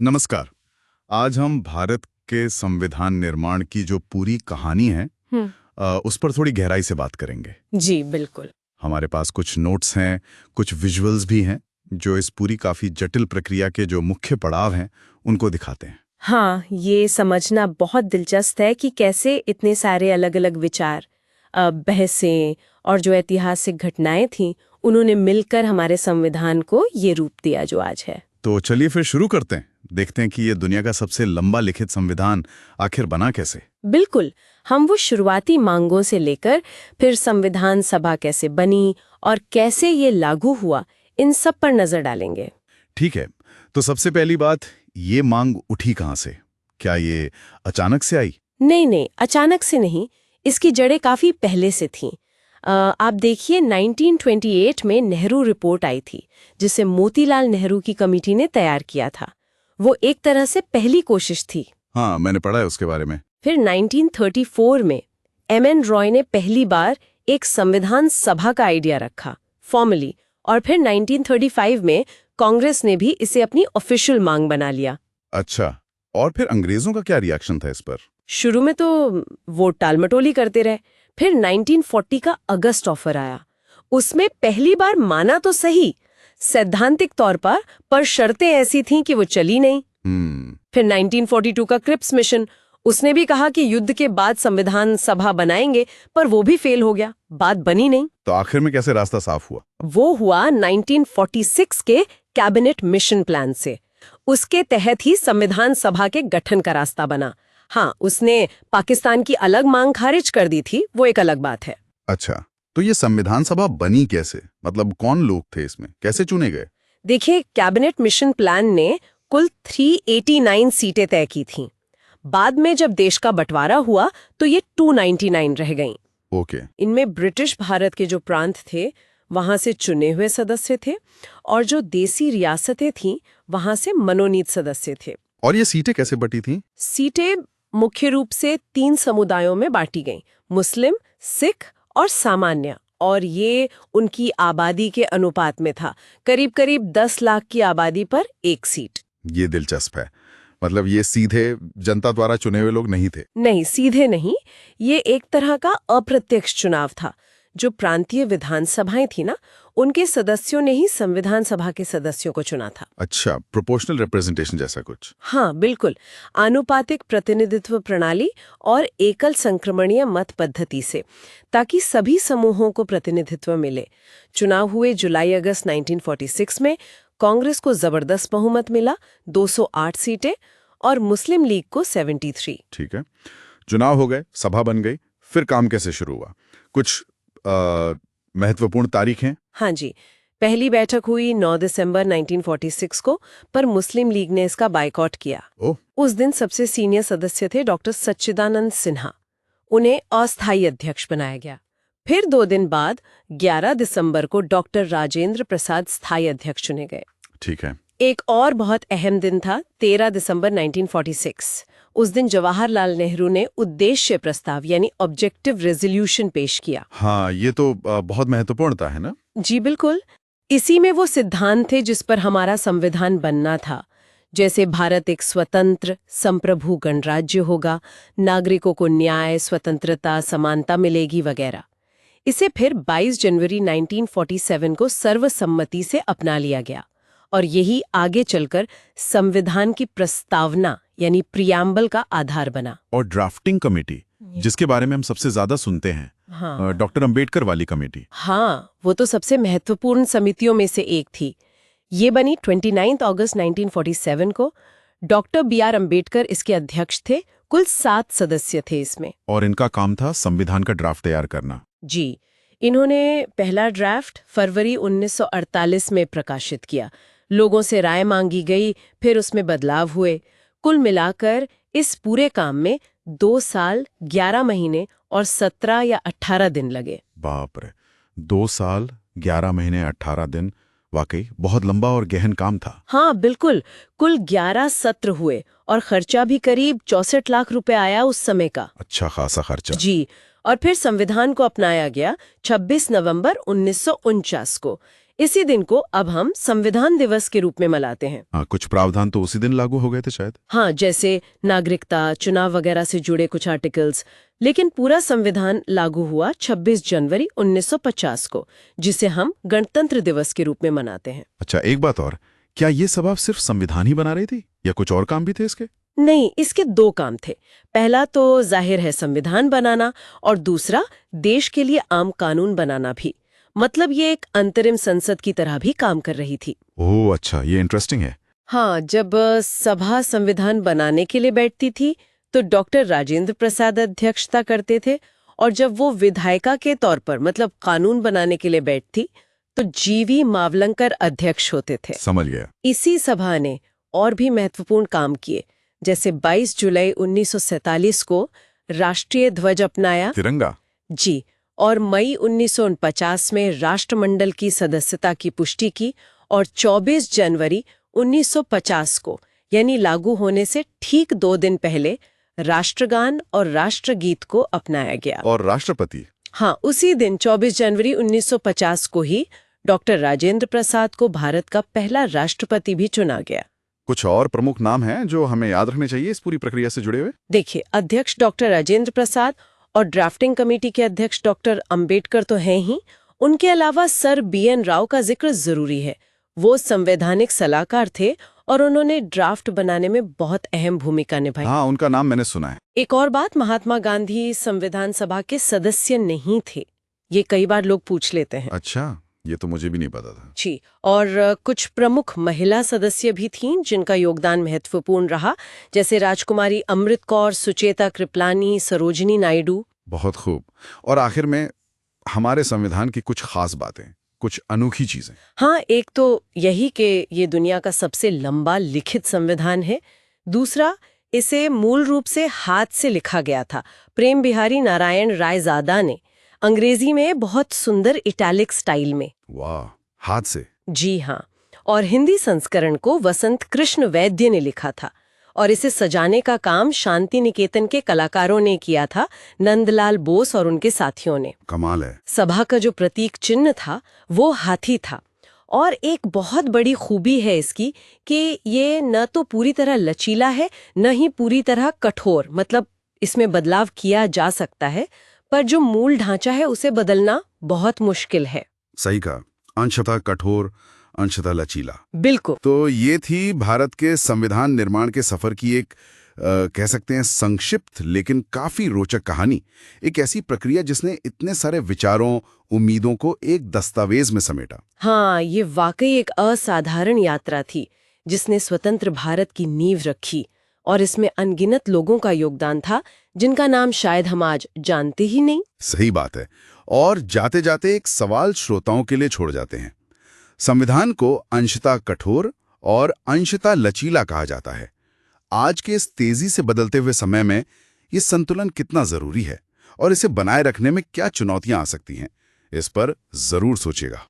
नमस्कार। आज हम भारत के संविधान निर्माण की जो पूरी कहानी है उस पर थोड़ी गहराई से बात करेंगे। जी बिल्कुल। हमारे पास कुछ नोट्स हैं, कुछ विजुअल्स भी हैं जो इस पूरी काफी जटिल प्रक्रिया के जो मुख्य पड़ाव हैं उनको दिखाते हैं। हाँ, ये समझना बहुत दिलचस्प है कि कैसे इतने सारे अलग अलग विचार, बहसें और जो ऐतिहासिक घटनाएं थीं, उन्होंने मिलकर हमारे संविधान को ये रूप दिया जो आज है। तो चलिए फिर शुरू करते हैं, देखते हैं कि ये दुनिया का सबसे लंबा लिखित संविधान आखिर बना कैसे। बिल्कुल, हम वो शुरुआती मांगों से लेकर फिर संविधान सभा कैसे बनी और कैसे ये लागू हुआ, इन सब पर नजर डालेंगे। ठीक है, तो सबसे पहली बात, ये मांग उठी कहाँ से? क्या ये अचानक से आई? नहीं, अचानक से नहीं, इसकी जड़ें काफी पहले से थीं। आप देखिए 1928 में नेहरू रिपोर्ट आई थी, जिसे मोतीलाल नेहरू की कमेटी ने तैयार किया था। वो एक तरह से पहली कोशिश थी। हाँ, मैंने पढ़ा है उसके बारे में। फिर 1934 में एम.एन. रॉय ने पहली बार एक संविधान सभा का आइडिया रखा फॉर्मली, और फिर 1935 में कांग्रेस ने भी इसे अपनी ऑफिशियल मांग बना लिया। अच्छा, और फिर अंग्रेजों का क्या रिएक्शन था इस पर? शुरू में तो वो टालमटोली करते रहे। फिर 1940 का अगस्त ऑफर आया। उसमें पहली बार माना तो सही सैद्धांतिक तौर पर शर्तें ऐसी थीं कि वो चली नहीं। फिर 1942 का क्रिप्स मिशन, उसने भी कहा कि युद्ध के बाद संविधान सभा बनाएंगे, पर वो भी फेल हो गया, बात बनी नहीं। तो आखिर में कैसे रास्ता साफ हुआ? वो हुआ 1946 के कैबिनेट मिशन प्लान से। उसके तहत ही संविधान सभा के गठन का रास्ता बना। हाँ, उसने पाकिस्तान की अलग मांग खारिज कर दी थी, वो एक अलग बात है। अच्छा, तो ये संविधान सभा बनी कैसे? मतलब कौन लोग थे इसमें, कैसे चुने गए? देखिए, कैबिनेट मिशन प्लान ने कुल 389 सीटें तय की थीं। बाद में जब देश का बंटवारा हुआ तो ये 299 रह गईं। ओके। इनमें ब्रिटिश भारत के जो प्रांत थे वहां से चुने हुए सदस्य थे, और जो देसी रियासतें थीं वहां से मनोनीत सदस्य थे। और ये सीटें कैसे बटी थीं? सीटें मुख्य रूप से 3 समुदायों में बांटी गईं, मुस्लिम, सिख और सामान्य, और ये उनकी आबादी के अनुपात में था। करीब करीब 10 लाख की आबादी पर एक सीट। ये दिलचस्प है। मतलब ये सीधे जनता द्वारा चुने हुए लोग नहीं थे? नहीं, सीधे नहीं, ये एक तरह का अप्रत्यक्ष चुनाव था। जो प्रांतीय विधानसभाएं थी ना, उनके सदस्यों ने ही संविधान सभा के सदस्यों को चुना था। अच्छा, प्रोपोर्शनल रिप्रेजेंटेशन जैसा कुछ? हाँ बिल्कुल, आनुपातिक प्रतिनिधित्व प्रणाली और एकल संक्रमणीय मत पद्धति से, ताकि सभी समूहों को प्रतिनिधित्व मिले। चुनाव हुए जुलाई अगस्त 1946 में। कांग्रेस को जबरदस्त बहुमत मिला, 208 सीटें, और मुस्लिम लीग को 73। ठीक है, चुनाव हो गए, सभा बन गई, फिर काम कैसे शुरू हुआ? कुछ महत्वपूर्ण तारीखें? हाँ जी, पहली बैठक हुई 9 दिसंबर 1946 को, पर मुस्लिम लीग ने इसका बायकॉट किया। उस दिन सबसे सीनियर सदस्य थे डॉक्टर सच्चिदानंद सिन्हा। उन्हें अस्थायी अध्यक्ष बनाया गया। फिर 2 दिन बाद 11 दिसंबर को डॉक्टर राजेंद्र प्रसाद स्थायी अध्यक्ष चुने गए। ठीक है। एक और बहुत अहम दिन था 13 दिसंबर 1946। उस दिन जवाहरलाल नेहरू ने उद्देश्य प्रस्ताव यानी ऑब्जेक्टिव रेजोल्यूशन पेश किया। हाँ, ये तो बहुत महत्वपूर्ण है ना? जी बिल्कुल, इसी में वो सिद्धांत थे जिस पर हमारा संविधान बनना था, जैसे भारत एक स्वतंत्र संप्रभु गणराज्य होगा, नागरिकों को न्याय, स्वतंत्रता, समानता मिलेगी वगैरह। इसे फिर 22 जनवरी 1947 को सर्वसम्मति से अपना लिया गया, और यही आगे चलकर संविधान की प्रस्तावना यानी प्रियम्बल का आधार बना। और ड्राफ्टिंग कमेटी, जिसके बारे में हम सबसे ज्यादा सुनते हैं, हाँ, डॉक्टर अंबेडकर वाली कमेटी। हाँ, वो तो सबसे महत्वपूर्ण समितियों में से एक थी। ये बनी 29 अगस्त 1947 को। Doctor B R. अंबेडकर इसके अध्यक्ष थे। कुल 7 सदस्य थे इसमें। और इनका काम था संविधान का ड्राफ्ट तैयार करना। जी, इन्होंने पहला ड्राफ्ट फरवरी 1948 में प्रकाशित किया। लोगों से राय मांगी गई, फिर उसमें बदलाव हुए। कुल मिलाकर इस पूरे काम में 2 साल 11 महीने और 17 या 18 दिन लगे। बाप रे, 2 साल 11 महीने 18 दिन, वाकई बहुत लंबा और गहन काम था। हाँ बिल्कुल, कुल 11 सत्र हुए और खर्चा भी करीब 64 लाख रुपए आया उस समय का। अच्छा खासा खर्चा। जी, और फिर संविधान को अपनाया गया 26 नवंबर 1949 को। इसी दिन को अब हम संविधान दिवस के रूप में मनाते हैं। हाँ, कुछ प्रावधान तो उसी दिन लागू हो गए थे शायद। हाँ, जैसे नागरिकता, चुनाव वगैरह से जुड़े कुछ आर्टिकल्स। लेकिन पूरा संविधान लागू हुआ 26 जनवरी 1950 को, जिसे हम गणतंत्र दिवस के रूप में मनाते हैं। अच्छा, एक बात और, क्या ये सभा सिर्फ संविधान ही बना रही थी या कुछ और काम भी थे इसके? नहीं, इसके दो काम थे। पहला तो जाहिर है संविधान बनाना, और दूसरा देश के लिए आम कानून बनाना भी। मतलब ये एक अंतरिम संसद की तरह भी काम कर रही थी। ओह अच्छा, ये इंटरेस्टिंग है। हाँ, जब सभा संविधान बनाने के लिए बैठती थी तो डॉक्टर राजेंद्र प्रसाद अध्यक्षता करते थे, और जब वो विधायिका के तौर पर मतलब कानून बनाने के लिए बैठती तो जीवी मावलंकर अध्यक्ष होते थे। समझ गया। इसी सभा ने और भी महत्वपूर्ण काम किए, जैसे 22 जुलाई 1947 को राष्ट्रीय ध्वज अपनाया। तिरंगा? जी। और मई 1949 में राष्ट्रमंडल की सदस्यता की पुष्टि की, और 24 जनवरी 1950 को यानी लागू होने से ठीक 2 दिन पहले राष्ट्रगान और राष्ट्रगीत को अपनाया गया। और राष्ट्रपति? हाँ, उसी दिन 24 जनवरी 1950 को ही डॉक्टर राजेंद्र प्रसाद को भारत का पहला राष्ट्रपति भी चुना गया। कुछ और प्रमुख नाम हैं जो हमें याद रखने चाहिए इस पूरी प्रक्रिया से जुड़े हुए? देखिए, अध्यक्ष डॉक्टर राजेंद्र प्रसाद और ड्राफ्टिंग कमेटी के अध्यक्ष डॉक्टर अंबेडकर तो हैं ही। उनके अलावा सर BN राव का जिक्र जरूरी है। वो संवैधानिक सलाहकार थे और उन्होंने ड्राफ्ट बनाने में बहुत अहम भूमिका निभाई। हाँ, उनका नाम मैंने सुना है। एक और बात, महात्मा गांधी संविधान सभा के सदस्य नहीं थे। ये कई बार लोग पूछ लेते हैं। अच्छा, ये तो मुझे भी नहीं पता था। जी। और कुछ प्रमुख महिला सदस्य भी थीं जिनका योगदान महत्वपूर्ण रहा, जैसे राजकुमारी अमृत कौर, सुचेता कृपलानी, सरोजिनी नायडू। बहुत खूब। और आखिर में हमारे संविधान की कुछ खास बातें, कुछ अनोखी चीजें। हाँ, एक तो यही कि ये दुनिया का सबसे लंबा लिखित संविधान है। दूसरा, इसे मूल रूप से हाथ से लिखा गया था। प्रेम बिहारी नारायण रायजादा ने अंग्रेजी में बहुत सुंदर इटैलिक स्टाइल में। वाह, हाथ से? जी हाँ। और हिंदी संस्करण को वसंत कृष्ण वैद्य ने लिखा था, और इसे सजाने का काम शांति निकेतन के कलाकारों ने किया था, नंदलाल बोस और उनके साथियों ने। कमाल है। सभा का जो प्रतीक चिन्ह था वो हाथी था। और एक बहुत बड़ी खूबी है इसकी कि ये न तो पूरी तरह लचीला है, न ही पूरी तरह कठोर। मतलब इसमें बदलाव किया जा सकता है, पर जो मूल ढांचा है उसे बदलना बहुत मुश्किल है। सही कहा, अंशतः कठोर, अंशतः लचीला। बिल्कुल। तो ये थी भारत के संविधान निर्माण के सफर की एक कह सकते हैं संक्षिप्त लेकिन काफी रोचक कहानी। एक ऐसी प्रक्रिया जिसने इतने सारे विचारों, उम्मीदों को एक दस्तावेज में समेटा। हाँ, ये वाकई एक असाधारण यात्रा थी जिसने स्वतंत्र भारत की नींव रखी, और इसमें अनगिनत लोगों का योगदान था जिनका नाम शायद हम आज जानते ही नहीं। सही बात है। और जाते जाते एक सवाल श्रोताओं के लिए छोड़ जाते हैं। संविधान को अंशतः कठोर और अंशतः लचीला कहा जाता है। आज के इस तेजी से बदलते हुए समय में ये संतुलन कितना जरूरी है और इसे बनाए रखने में क्या चुनौतियां आ सकती हैं, इस पर जरूर सोचिएगा।